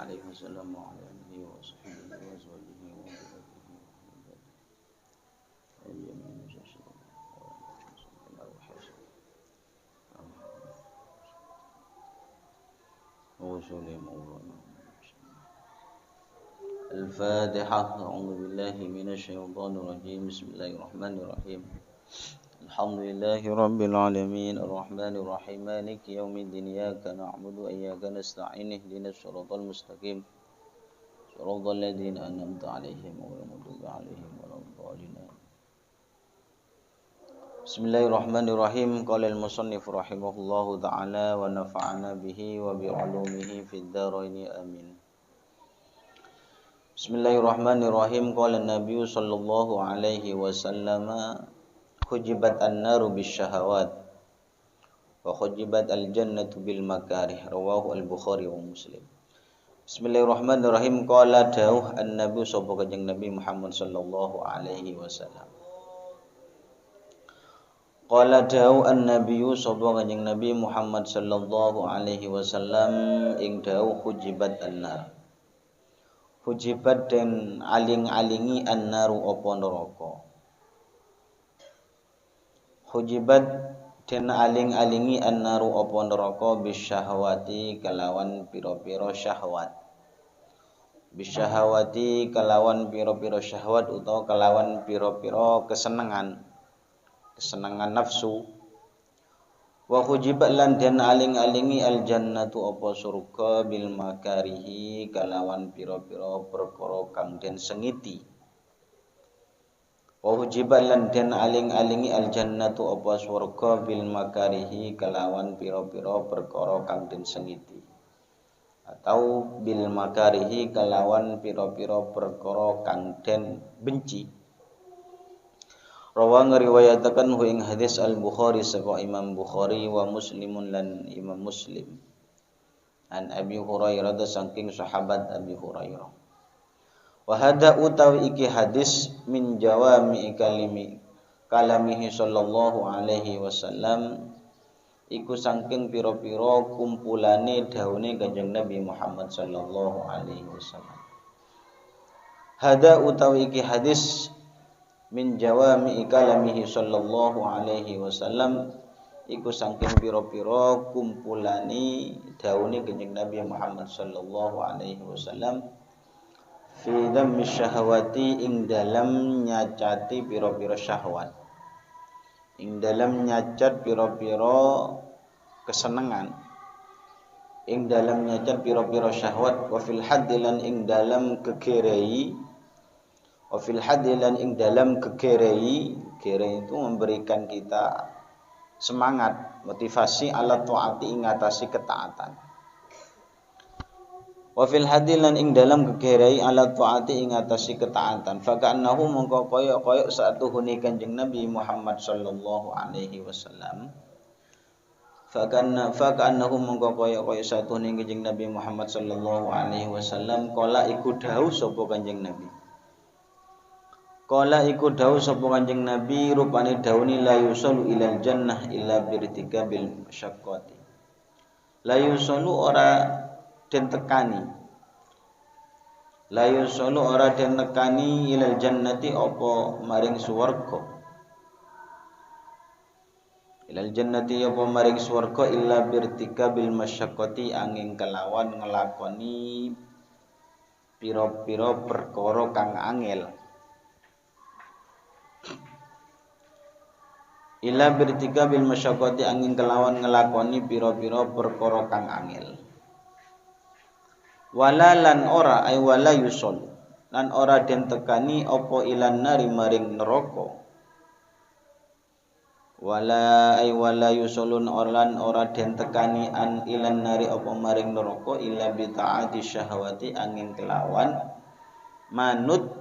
عليه وسلم وعلى آله وصحبه وأزواجه وذريته أجمعين الفاتحة. أعوذ بالله من الشيطان الرجيم. بسم الله الرحمن الرحيم. الحمد لله رب العالمين الرحمن الرحيم مالك يوم الدين إياك نعبد وإياك نستعين اهدنا الصراط المستقيم صراط الذين أنعمت عليهم غير المغضوب عليهم ولا الضالين. Bismillahirrahmanirrahim. Qala al-musannif rahimahullahu ta'ala wa nafa'ana bihi wa bi 'ulumihi fid dharain amin. Bismillahirrahmanirrahim. Qala an-nabiy sallallahu alaihi wasallam hujibat an-naru bisyahawat wa hujibat al-jannatu bil makarih. Rawahu al-Bukhari wa Muslim. Bismillahirrahmanirrahim. Qala dawuh an-nabiy sapa kanjeng Nabi Muhammad sallallahu alaihi wasallam. Qala dawuh an-nabiy sapa kanjeng Nabi Muhammad sallallahu alaihi wasallam ing dawuh hujibat an-nar. Hujibat den aling-alingi an-naru apa neraka. Hujibat den aling-alingi an-naru apa neraka bisyahawati kalawan pira-pira syahwat. Bisyahawati kalawan pira-pira syahwat utawa kalawan pira-pira kesenangan nafsu. Wa hujibat lan den aling-alingi al-jannatu apa surga bil makarihi kalawan pira-pira perkara kang den sengiti. Wa hujibat lan den aling-alingi al-jannatu apa surga bil makarihi kalawan pira-pira perkara kang den sengiti. Atau bil makarihi kalawan pira-pira perkara kang den benci. Rawa ngriwayataken hu ing hadis Al-Bukhari sapa Imam Bukhari wa Muslimun lan Imam Muslim. An Abi Hurairah saking sahabat Abi Hurairah. Wa hada utawi iki hadis min jawami kalamihi sallallahu alaihi wasallam iku saking pira-pira kumpulane daune Kanjeng Nabi Muhammad sallallahu alaihi wasallam. Hada utawi iki hadis min jawami kalamihi sallallahu alaihi wasallam iku saking pira-pira kumpulane daune Kanjeng Nabi Muhammad sallallahu alaihi wasallam fi dhammi syahawati ing dalam nyacati pira-pira syahwat, ing dalam nyacat pira-pira kesenangan, ing dalam nyacat pira-pira syahwat, wa fil hadilan ing dalam kegerei, wa fil hadilan ing dalam kegerei. Gerei itu memberikan kita semangat, motivasi ala taati ing atasi ketaatan. Wa fil hadilan ing dalam kegerei ala taati ing atasi ketaatan. Fa ka'annahu mongko kaya satuhune Kanjeng Nabi Muhammad sallallahu alaihi wasallam. Fa ka'annahu mongko kaya satuhune Kanjeng Nabi Muhammad sallallahu alaihi wasallam kala iku dawuh sapa Kanjeng Nabi. Kala iku dawuh sapa Kanjeng Nabi rupane dawuni la yusallu ilal jannah illa birtikabil masyaqqati. La yusallu ora den tekani. La yusallu ora den tekani ilal jannati apa maring swarga. Ilal jannati apa maring swarga illa birtikabil masyaqqati angin kelawan nglakoni pira-pira perkara kang angel. Ila bertiga bil masyaqqati angin kelawan ngelakoni pira-pira perkara kang angel. Wala lan ora ay wala yusul lan ora den tekani apa ilan nari maring neraka. Wala ay wala yusulun lan ora den tekani an ilan nari apa maring neraka illa bi taati syahwati angin kelawan manut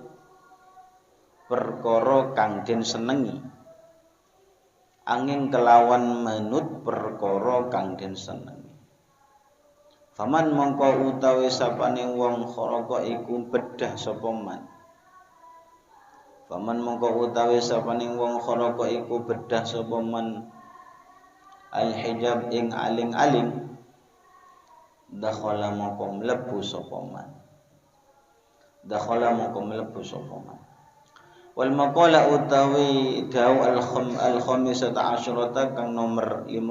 perkara kang den senengi. Angin kelawan manut perkara kang den senengi. Faman mongko utawi sapane wong kharaqa iku bedah sapa man. Faman mongko utawi sapane wong kharaqa iku bedah sapa man al hijab ing aling-aling dakhala moko mlebu sapa man. Dakhala moko mlebu sapa man. Wal maqala utawi dawu al-khamisata asyrata kang nomor 15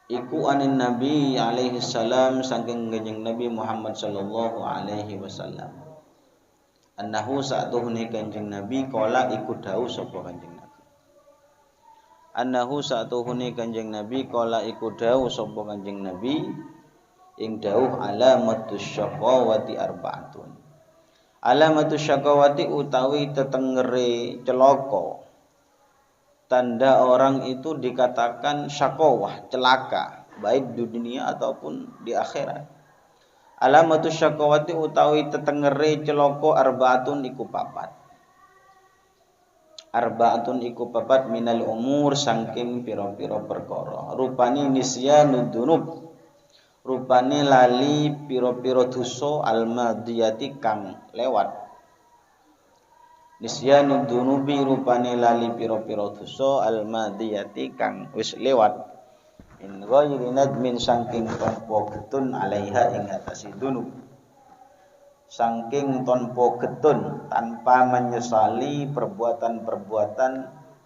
iku anin Nabi alaihi salam saking kanjeng Nabi Muhammad sallallahu alaihi wasallam. Annahu sa'tuhune kanjeng Nabi kala iku dawuh sapa kanjeng Nabi. Annahu sa'tuhune kanjeng Nabi kala iku dawuh sapa kanjeng Nabi ing dawuh alamatus syaqawati arba'atun. Alamatus syaqawati utawi tetengere celaka. Tanda orang itu dikatakan syakawah, celaka, baik di dunia ataupun di akhirat. Alamatus syakawati utawi tetengere celaka arbaatun iku papat. Arbaatun iku papat minal umur saking pira-pira perkara. Rupane nisyanud dunub. Rupane lali pira-pira dosa almadiyati kang lewat. Nisyanud dunubi rupane lali pira-pira dosa almadiyati kang wis lewat. In ghairi nadmin saking tanpa getun alaiha ing atase dunub. Saking tanpa getun tanpa menyesali perbuatan-perbuatan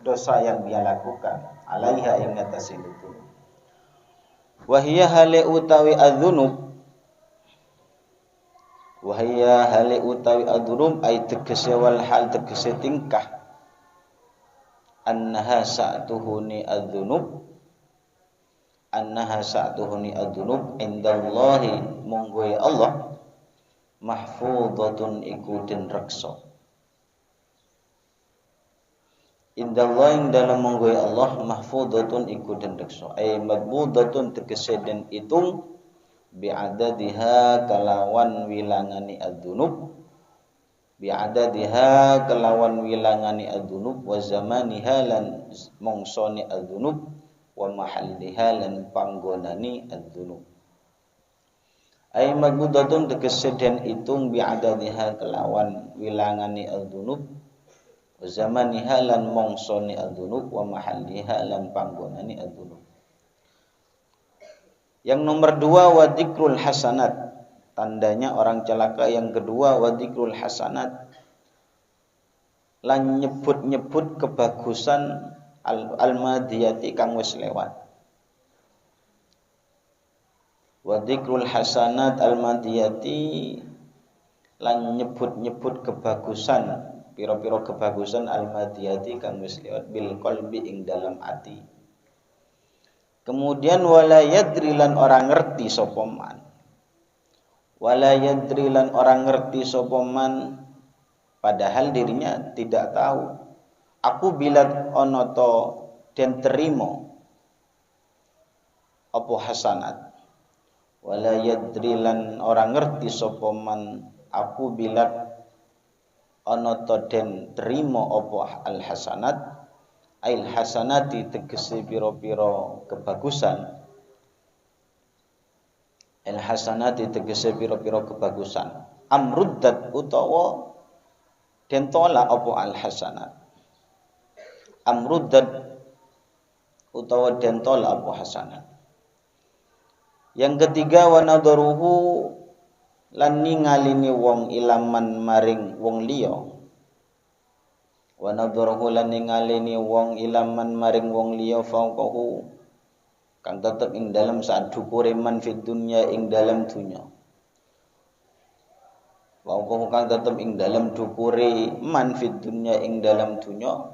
dosa yang dia lakukan alaiha ing atase dunub. Wa hiya hale utawi adzunub wahaya hale utawi adrum ay tegese wal hal tegese tingkah annaha sa'tuhuni adzunub indallahi monggo Allah mahfudhatun iku den reksa indallahi ing dalem monggo Allah mahfudhatun iku den reksa ay madbudatun tegese den itung bi'adadiha kelawan wilangani adzunub bi'adadiha kelawan wilangani adzunub wa zamaniha lan mongsone adzunub wa mahalliha lan panggonani adzunub ay magbudatun tegese den itung bi'adadiha kelawan wilangani adzunub wa zamaniha lan mongsone adzunub wa mahalliha lan panggonani adzunub. Yang nomor 2 wadikrul hasanat. Tandanya orang celaka yang kedua wadikrul hasanat. Lan nyebut-nyebut kebagusan al-madiyati kang wis lewat. Wadikrul hasanat al-madiyati lan nyebut-nyebut kebagusan pira-pira kebagusan al-madiyati kang wis lewat bil qalbi ing dalam ati. Kemudian wala yadri lan orang ngerti sapa man. Wala yadri lan orang ngerti sapa man padahal dirinya tidak tahu. Aku bila ana ta den terima apa hasanat. Wala yadri lan orang ngerti sapa man aku bila ana ta den terima apa al hasanat. Ail hasanati tegese pira-pira kebagusan. Al hasanati tegese pira-pira kebagusan. Amruddat utawa den tolak apa al hasanat. Amruddat utawa den tolak apa hasanat. Yang ketiga wa nadaruhu lan ningalini wong ilaman maring wong liya. Wa nadharuhu lan ningalini wong ilaman maring wong liya fauqahu kang tetep ing dalem sak dukure man fid dunya ing dalem dunya. Fauqahu kang tetep ing dalem dukure man fid dunya ing dalem dunya.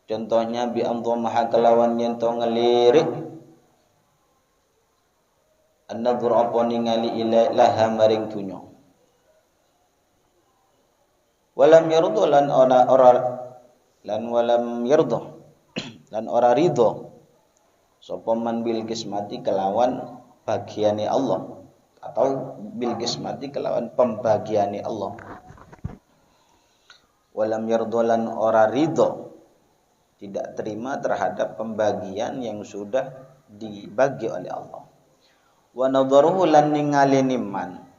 Contohnya bi amdhamah kelawan yen to ngelirik an-nadhur apa ningali ilaha maring dunya. Walam yardo lan walam yardo lan ora ridho sapa man bil kismati kelawan bagiane Allah atau bil kismati kelawan pembagiane Allah. Walam yardo lan ora ridho tidak terima terhadap pembagian yang sudah dibagi oleh Allah. Wa nadharuhu lan ningalini man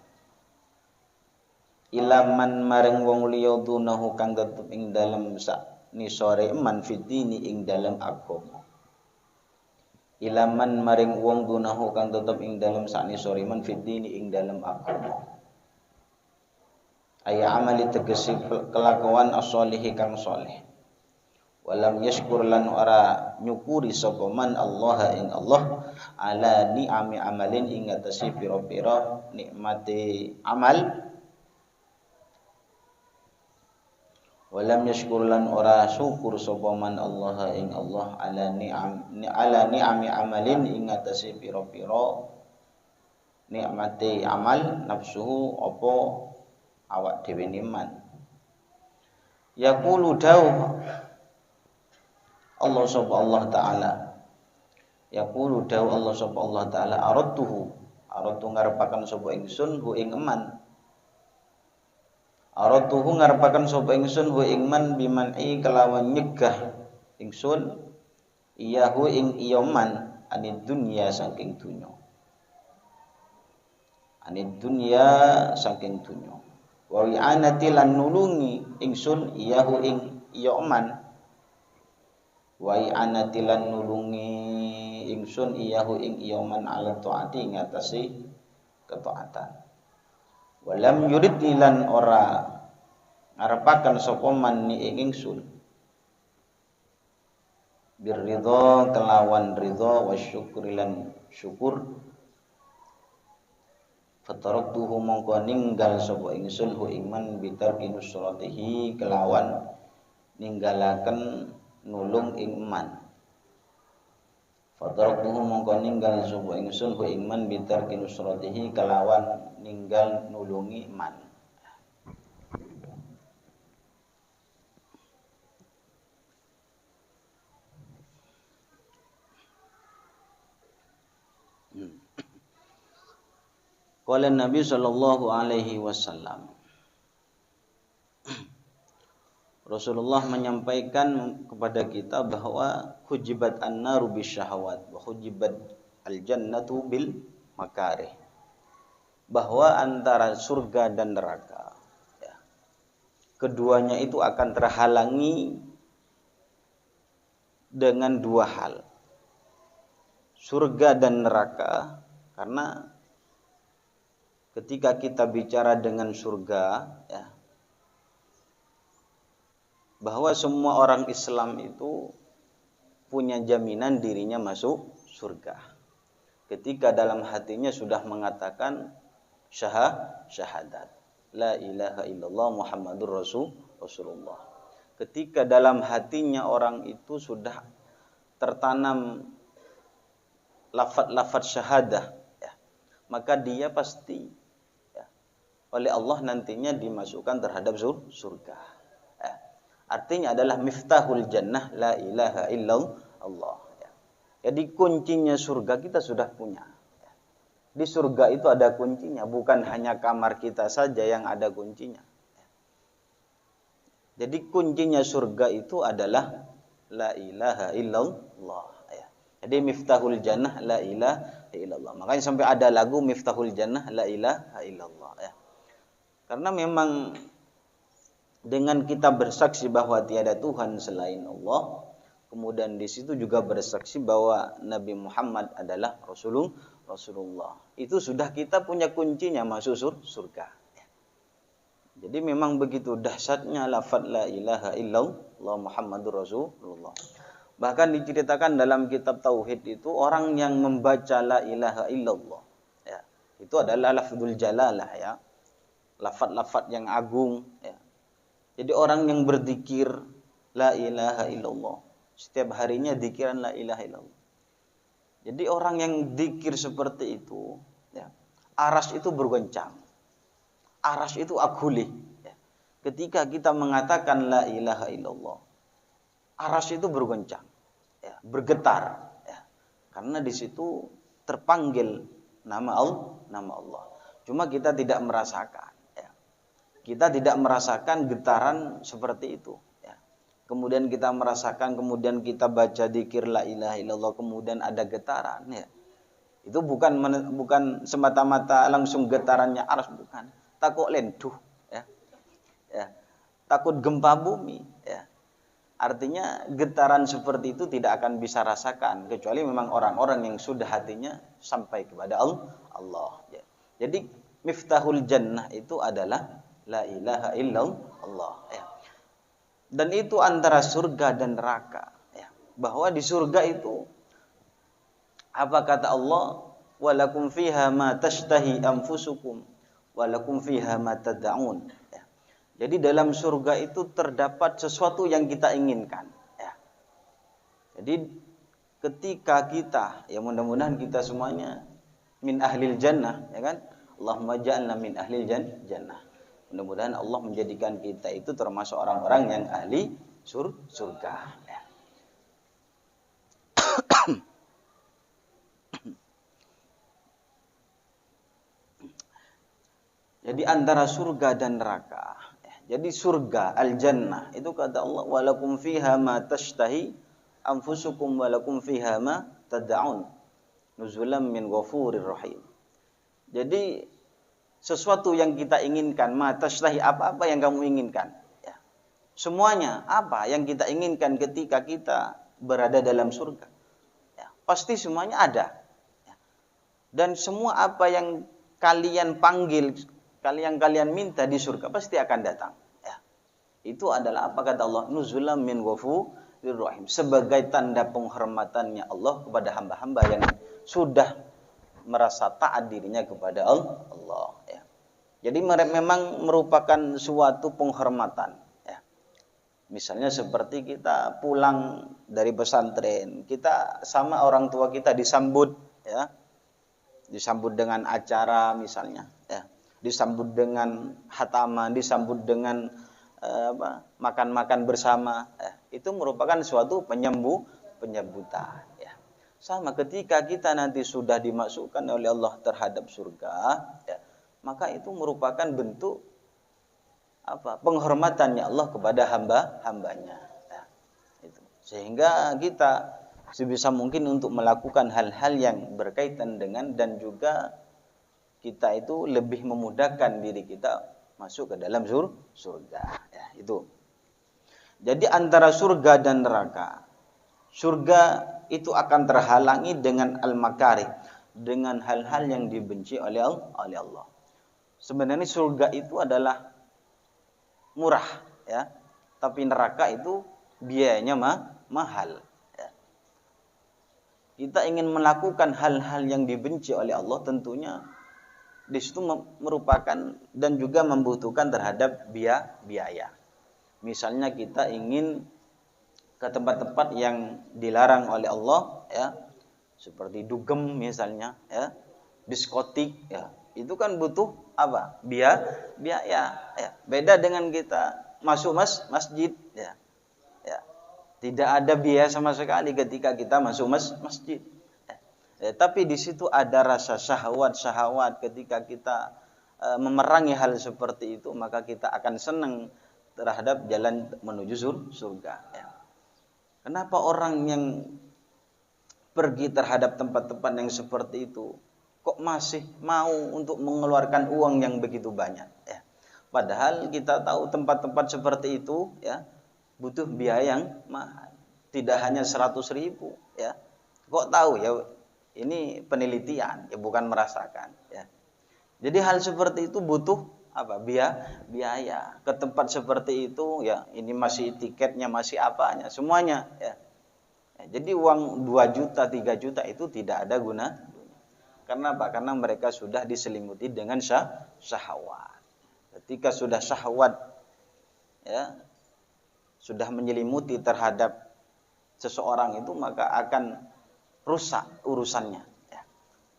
ilaman maring wong liya dunahu kang tetep ing dalem sak nisore man fitini ing dalem agama. ilaman maring wong dunahu kang tetep ing dalem saknisore man fiddini ing dalem agama. Aya amali tegesi kelakuan as-solihi kang soleh. Walam yashkur lan ora nyukuri sapa man Allah ing Allah ala ni'ami amalin ing atase pira-pira nikmate amal. Walam yashkur lan ora syukur sapa man Allah ing Allah ala ni'ami amalin ing atase pira-pira nikmate amal nafsuhu apa awak dhewe niman. Yaqulu dawuh Allah sapa Allah taala. Yaqulu dawuh Allah sapa Allah taala aradtu ngarepaken sapa ingsun hu ing eman. Aradtu ngarepaken sapa ingsun hu ing man biman'i kelawan nyegah ingsun iyahu ing iyaman anid dunya saking dunya. Anid dunya saking dunya. Wa wi'anati lan nulungi ingsun iyahu ing iyaman. Wa i'anati lan nulungi ingsun iyahu ing iyaman ala taati ngatasi ketaatan. Walam yurid lan ora ngarepaken sapa man ni ing ingsun birridha kelawan ridha wasyukri lan syukur. Fataraktuhu mongko ninggal sapa ingsun hu iman bitarki nusratihi kelawan ninggalaken nulung ing iman. Fataraktuhu mongko ninggal sapa ingsun hu iman bitarki nusratihi kelawan ninggal nulungi iman. Qala Nabi sallallahu alaihi wasallam. Rasulullah menyampaikan kepada kita bahwa hujibat an-naru bisyahawat wa hujibat al-jannatu bil makarih. Bahwa antara surga dan neraka ya, keduanya itu akan terhalangi dengan dua hal. Surga dan neraka, karena ketika kita bicara dengan surga ya, bahwa semua orang Islam itu punya jaminan dirinya masuk surga ketika dalam hatinya sudah mengatakan syahadat la ilaha illallah Muhammadur Rasulullah. Ketika dalam hatinya orang itu sudah tertanam lafaz syahadah ya, maka dia pasti ya, oleh Allah nantinya dimasukkan terhadap surga. Artinya adalah miftahul jannah la ilaha illallah ya. Jadi kuncinya surga kita sudah punya ya. Di surga itu ada kuncinya, bukan hanya kamar kita saja yang ada kuncinya ya. Jadi kuncinya surga itu adalah la ilaha illallah ya. Jadi miftahul jannah la ilaha illallah. Makanya sampai ada lagu miftahul jannah la ilaha illallah ya. Karena memang dengan kita bersaksi bahwa tiada Tuhan selain Allah, kemudian di situ juga bersaksi bahwa Nabi Muhammad adalah Rasulullah. Itu sudah kita punya kuncinya masuk surga. Jadi memang begitu dahsyatnya lafaz la ilaha illallah Muhammadur Rasulullah. Bahkan diceritakan dalam kitab tauhid itu orang yang membaca la ilaha illallah ya, itu adalah lafzul jalalah ya. Lafaz-lafaz yang agung ya. Jadi orang yang berzikir la ilaha illallah, setiap harinya zikiran la ilaha illallah. Jadi orang yang zikir seperti itu, ya, aras itu bergoncang. Aras itu agulih. Ya. Ketika kita mengatakan la ilaha illallah, aras itu bergoncang, ya, bergetar. Ya. Karena di situ terpanggil nama Allah. Cuma kita tidak merasakan. Kita tidak merasakan getaran seperti itu ya. Kemudian kita merasakan, kemudian kita baca dzikir la ilaha illallah, kemudian ada getaran ya. Itu bukan semata-mata langsung getarannya aras, bukan. Takut lenduh ya. Ya. Takut gempa bumi ya. Artinya getaran seperti itu tidak akan bisa rasakan kecuali memang orang-orang yang sudah hatinya sampai kepada Allah. Jadi miftahul jannah itu adalah la ilaha illallah. Ya. Dan itu antara surga dan neraka. Ya. Bahwa di surga itu apa kata Allah? Walakum fiha ma tashtahi anfusukum walakum fiha ma tad'un. Ya. Jadi dalam surga itu terdapat sesuatu yang kita inginkan. Ya. Jadi ketika kita, ya mudah-mudahan kita semuanya min ahlil jannah, ya kan? Allahumma ja'alna min ahlil jannah. Mudah-mudahan Allah menjadikan kita itu termasuk orang-orang yang ahli surga. Ya. Jadi antara surga dan neraka. Jadi surga al-jannah itu kata Allah walakum fiha ma tashtahi anfusukum walakum fiha ma tad'un nuzulam min ghafurir rahim. Jadi sesuatu yang kita inginkan, ma tashtahi apa-apa yang kamu inginkan. Ya. Semuanya apa yang kita inginkan ketika kita berada dalam surga. Ya. Pasti semuanya ada. Ya. Dan semua apa yang kalian panggil, kalian minta di surga pasti akan datang. Ya. Itu adalah apa kata Allah? Nuzulam min ghafurir rahim. Sebagai tanda penghormatannya Allah kepada hamba-hamba yang sudah merasa taat dirinya kepada Allah. Ya. Jadi memang merupakan suatu penghormatan. Ya. Misalnya seperti kita pulang dari pesantren, kita sama orang tua kita disambut, ya, disambut dengan acara misalnya, ya, disambut dengan khataman, disambut dengan makan-makan bersama. Ya. Itu merupakan suatu penyambutan. Ya. Sama ketika kita nanti sudah dimasukkan oleh Allah terhadap surga, ya, maka itu merupakan bentuk penghormatannya Allah kepada hambanya. Ya, itu. Sehingga kita sebisa mungkin untuk melakukan hal-hal yang berkaitan dengan dan juga kita itu lebih memudahkan diri kita masuk ke dalam surga. Ya, itu. Jadi antara surga dan neraka. Surga itu akan terhalangi dengan al-makarih, dengan hal-hal yang dibenci oleh Allah. Sebenarnya surga itu adalah murah, ya. Tapi neraka itu biayanya mahal. Ya. Kita ingin melakukan hal-hal yang dibenci oleh Allah, tentunya di situ merupakan dan juga membutuhkan terhadap biaya. Misalnya kita ingin ke tempat-tempat yang dilarang oleh Allah, ya, seperti dugem misalnya, ya, diskotik, ya, itu kan butuh apa? Biaya, ya. Beda dengan kita masuk masjid, ya, ya, tidak ada biaya sama sekali ketika kita masuk masjid. Ya, tapi di situ ada rasa syahwat ketika kita memerangi hal seperti itu, maka kita akan senang terhadap jalan menuju surga. Ya. Kenapa orang yang pergi terhadap tempat-tempat yang seperti itu kok masih mau untuk mengeluarkan uang yang begitu banyak? Ya. Padahal kita tahu tempat-tempat seperti itu, ya, butuh biaya yang mahal. Tidak hanya 100.000, ya. Kok tahu, ya? Ini penelitian, ya, bukan merasakan. Ya. Jadi hal seperti itu butuh biaya ke tempat seperti itu, ya, ini masih tiketnya, masih apanya, semuanya, ya. Ya, jadi uang 2 juta 3 juta itu tidak ada guna. Karena apa? Karena mereka sudah diselimuti dengan syahwat. Ketika sudah syahwat, ya, sudah menyelimuti terhadap seseorang itu, maka akan rusak urusannya.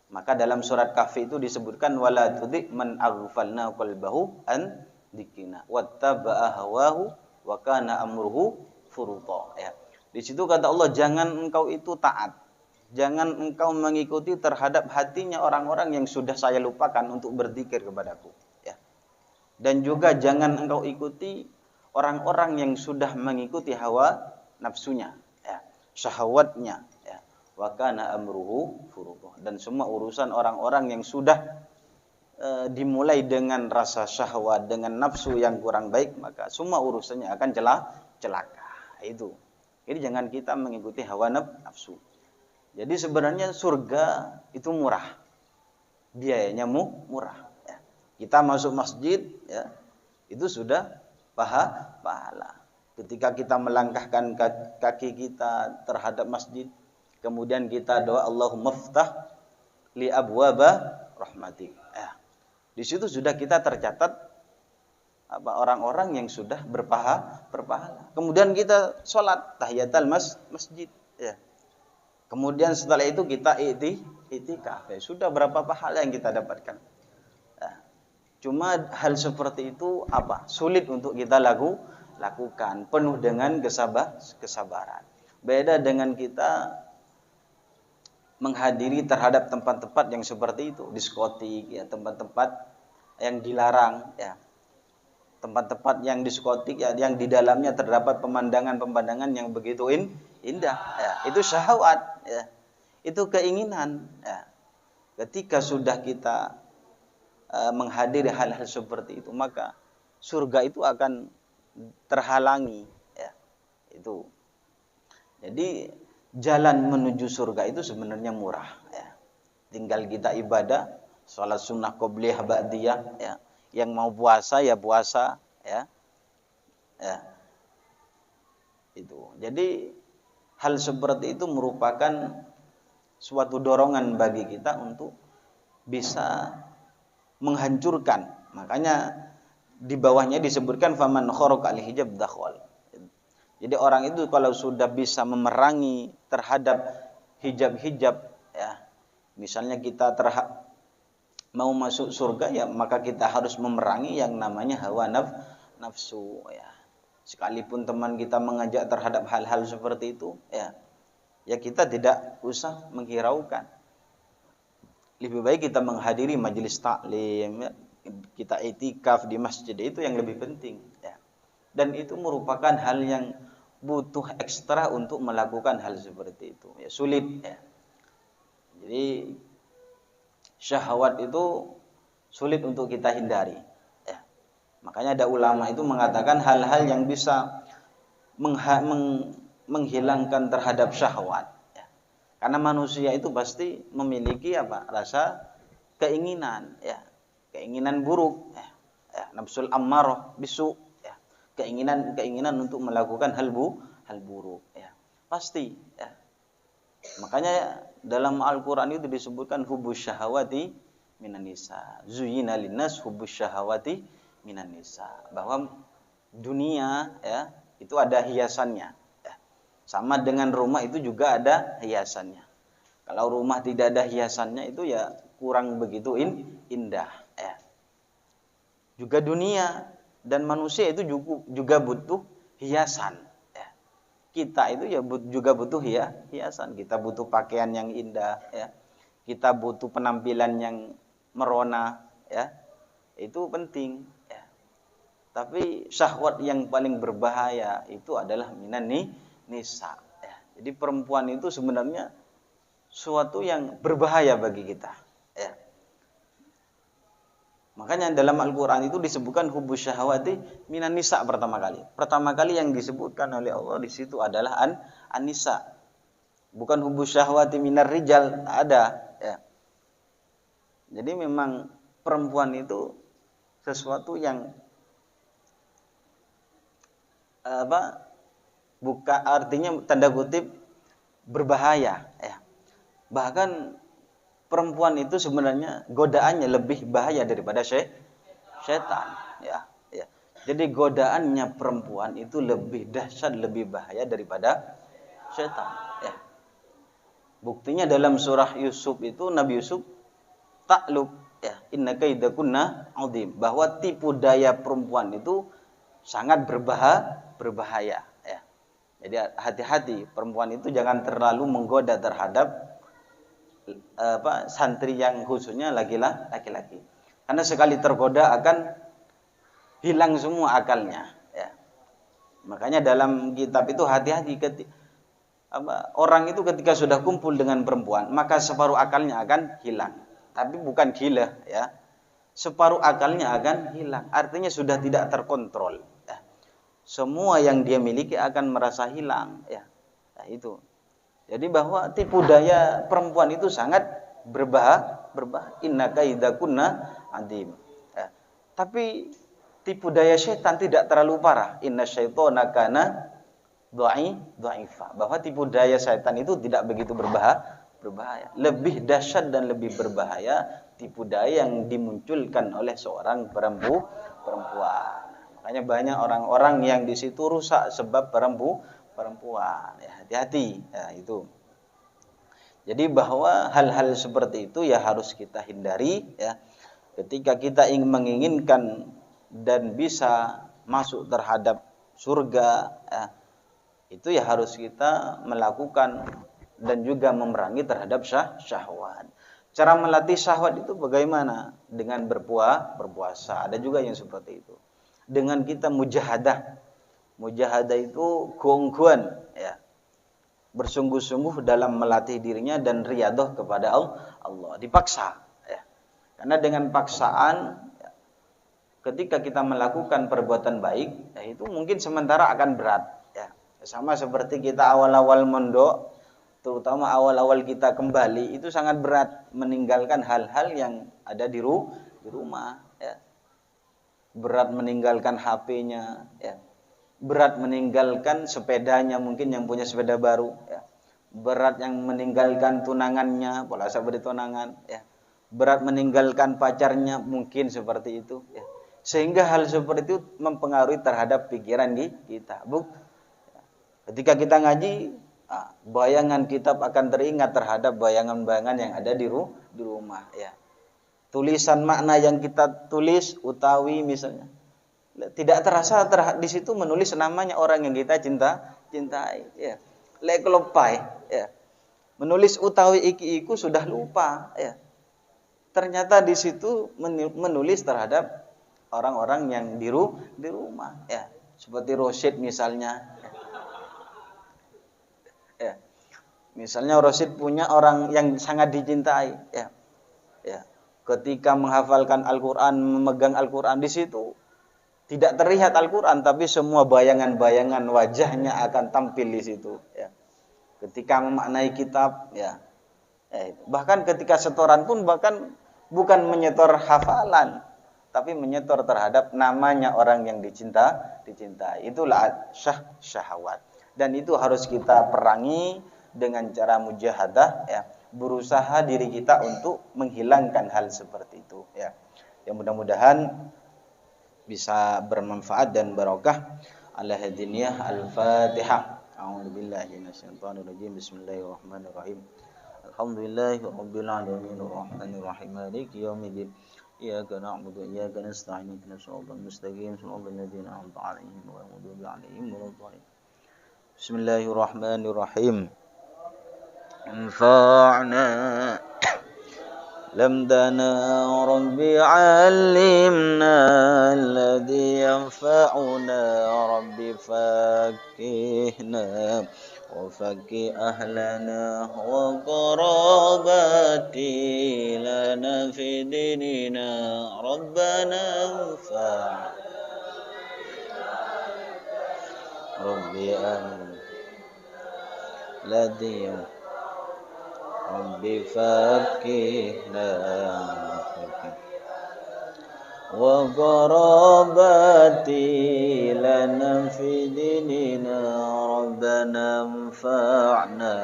Maka dalam surat Kahfi itu disebutkan wala tudhi man aghfalna qalbahu an dzikrina wattaba'a hawahu wa kana amruhu furuta. Ya. Di situ kata Allah, jangan engkau itu taat. Jangan engkau mengikuti terhadap hatinya orang-orang yang sudah saya lupakan untuk berzikir kepadaku. Ya. Dan juga jangan engkau ikuti orang-orang yang sudah mengikuti hawa nafsunya, ya, syahwatnya. Wa kana amruhu furuta. Dan semua urusan orang-orang yang sudah dimulai dengan rasa syahwat, dengan nafsu yang kurang baik, maka semua urusannya akan celaka. itu. Jadi jangan kita mengikuti hawa nafsu. Jadi sebenarnya surga itu murah. Biayanya murah. Ya. Kita masuk masjid, ya, itu sudah pahala. Ketika kita melangkahkan kaki kita terhadap masjid, kemudian kita doa Allahumma ftah li abwaba rahmatik. Ya. Di situ sudah kita tercatat orang-orang yang sudah berpahala. Kemudian kita sholat tahiyatul masjid. Ya. Kemudian setelah itu kita i'tikaf. Ya. Sudah berapa pahala yang kita dapatkan. Ya. Cuma hal seperti itu sulit untuk kita lakukan. Penuh dengan kesabaran. Beda dengan kita menghadiri terhadap tempat-tempat yang seperti itu, diskotik, ya, tempat-tempat yang dilarang, ya. Tempat-tempat yang diskotik, ya, yang di dalamnya terdapat pemandangan-pemandangan yang begitu indah, ya. Itu syahwat, ya. Itu keinginan, ya. Ketika sudah kita menghadiri hal-hal seperti itu, maka surga itu akan terhalangi, ya. Itu. Jadi jalan menuju surga itu sebenarnya murah, ya. Tinggal kita ibadah, sholat sunnah qobliyah ba'diyah, ya. Yang mau puasa ya puasa, ya. Ya. Itu. Jadi hal seperti itu merupakan suatu dorongan bagi kita untuk bisa menghancurkan. Makanya di bawahnya disebutkan faman kharaqa al-hijab dakhal. Jadi orang itu kalau sudah bisa memerangi terhadap hijab-hijab, ya. Misalnya kita mau masuk surga, ya, maka kita harus memerangi yang namanya hawa nafsu, ya. Sekalipun teman kita mengajak terhadap hal-hal seperti itu, ya kita tidak usah menghiraukan. Lebih baik kita menghadiri majelis taklim, ya. Kita i'tikaf di masjid, itu yang lebih penting, ya. Dan itu merupakan hal yang butuh ekstra untuk melakukan hal seperti itu, ya, sulit, ya. Jadi syahwat itu sulit untuk kita hindari, ya. Makanya ada ulama itu mengatakan hal-hal yang bisa menghilangkan terhadap syahwat, ya. Karena manusia itu pasti memiliki rasa keinginan, ya. Keinginan buruk, ya. Ya, nafsul ammarah bisu, ya. Keinginan untuk melakukan hal buruk, ya. Pasti, ya. Makanya dalam Al-Qur'an itu disebutkan hubbus syahawati minan nisa. Zuyyina linnas hubbus syahawati minan nisa. Bahwa dunia, ya, itu ada hiasannya, ya. Sama dengan rumah itu juga ada hiasannya. Kalau rumah tidak ada hiasannya itu ya kurang begitu indah, ya. Juga dunia dan manusia itu juga butuh hiasan. Kita itu ya juga butuh hiasan. Kita butuh pakaian yang indah, ya. Kita butuh penampilan yang merona, ya. Itu penting, ya. Tapi syahwat yang paling berbahaya itu adalah minan nisa, ya. Jadi perempuan itu sebenarnya suatu yang berbahaya bagi kita, ya. Makanya dalam Al-Quran itu disebutkan hubbus syahawati minan nisa pertama kali. Pertama kali yang disebutkan oleh Allah di situ adalah an-nisa. Bukan hubbus syahawati minar rijal, ada, ya. Jadi memang perempuan itu sesuatu yang bukan artinya tanda kutip berbahaya, ya. Bahkan perempuan itu sebenarnya godaannya lebih bahaya daripada setan, ya. Jadi godaannya perempuan itu lebih dahsyat, lebih bahaya daripada setan, ya. Buktinya dalam surah Yusuf itu Nabi Yusuf takluk, ya, inna kaidakunna adzim, bahwa tipu daya perempuan itu sangat berbahaya, ya. Jadi hati-hati, perempuan itu jangan terlalu menggoda terhadap santri yang khususnya laki-laki. Karena sekali tergoda akan hilang semua akalnya, ya. Makanya dalam kitab itu hati-hati orang itu ketika sudah kumpul dengan perempuan, maka separuh akalnya akan hilang. Tapi bukan gila, ya. Separuh akalnya akan hilang. Artinya sudah tidak terkontrol, ya. semua yang dia miliki akan merasa hilang, ya. Nah, itu. Jadi bahwa tipu daya perempuan itu sangat berbahaya. Inna kaidakunna adim. Ya. Tapi tipu daya setan tidak terlalu parah. Inna syaitona kana dha'ifa. Bahwa tipu daya setan itu tidak begitu berbahaya. Lebih dahsyat dan lebih berbahaya tipu daya yang dimunculkan oleh seorang perempuan. Makanya banyak orang-orang yang di situ rusak sebab perempuan. Ya, hati-hati. Ya, itu. Jadi bahwa hal-hal seperti itu ya harus kita hindari, ya. Ketika kita menginginkan dan bisa masuk terhadap surga, ya, itu ya harus kita melakukan dan juga memerangi terhadap syahwat. Cara melatih syahwat itu bagaimana? Dengan berpuasa. Ada juga yang seperti itu. Dengan kita mujahadah. Mujahadah itu gongguan, ya. Bersungguh-sungguh dalam melatih dirinya dan riyadah kepada Allah. Dipaksa, ya. Karena dengan paksaan, ya, ketika kita melakukan perbuatan baik, ya, itu mungkin sementara akan berat, ya. Sama seperti kita awal-awal mondok, terutama awal-awal kita kembali, itu sangat berat meninggalkan hal-hal yang ada di rumah, ya. Berat meninggalkan HP-nya, ya. Berat meninggalkan sepedanya, mungkin yang punya sepeda baru, ya. Berat yang meninggalkan tunangannya, pola seperti tunangan, ya. Berat meninggalkan pacarnya, mungkin seperti itu, ya. Sehingga hal seperti itu mempengaruhi terhadap pikiran kita. Ketika kita ngaji, bayangan kitab akan teringat terhadap bayangan-bayangan yang ada di rumah, ya. Tulisan makna yang kita tulis utawi misalnya, tidak terasa di situ menulis namanya orang yang kita cintai, ya. Lek lupai, ya. Menulis utawi iki-iku sudah lupa, ya. Ternyata di situ menulis terhadap orang-orang yang di rumah, ya. Seperti Rosid misalnya, ya. Ya. Misalnya Rosid punya orang yang sangat dicintai, ya. Ya. Ketika menghafalkan Al-Qur'an, memegang Al-Qur'an, di situ tidak terlihat Al-Qur'an, tapi semua bayangan-bayangan wajahnya akan tampil di situ, ya. Ketika memaknai kitab, ya. Bahkan ketika setoran pun bahkan bukan menyetor hafalan, tapi menyetor terhadap namanya orang yang dicintai. Itulah syahwat. Dan itu harus kita perangi dengan cara mujahadah, ya. Berusaha diri kita untuk menghilangkan hal seperti itu, ya. Yang mudah-mudahan bisa bermanfaat dan barokah. Ala hadiniyah al-Fatihah. A'udzubillahi minasyaitonir rajim. Bismillahirrahmanirrahim. Alhamdulillahirabbil alamin arrahmanir rahim maliki yaumiddin. Iyyaka na'budu wa iyyaka nasta'in ihdinas siratal mustaqim siratal ladzina an'amta 'alaihim ghairil maghdubi 'alaihim waladdallin. Bismillahirrahmanirrahim. Anfa'na لمدنا ربي علمنا الذي ينفعنا ربي فكهنا وفكه أهلنا وقرابتي لنا في ديننا ربنا انفع ربي الذي Rabbi fakihna wa qarabati lana fi dinina rabbana anfa'na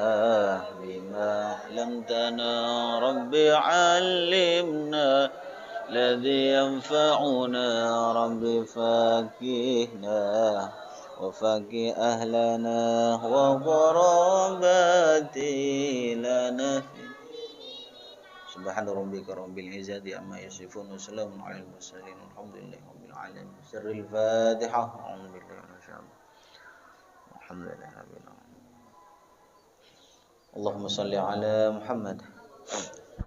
bima 'allamtana rabbi 'allimna alladhi yanfa'una rabbi fakihna وفقي أهلنا وقراباتي لنا سبحان ربك رب العزة عما يصفون وسلام على المرسلين والحمد لله رب العالمين سر الفاتحة أعوذ بالله من الشيطان الحمد لله رب العالمين اللهم صل على محمد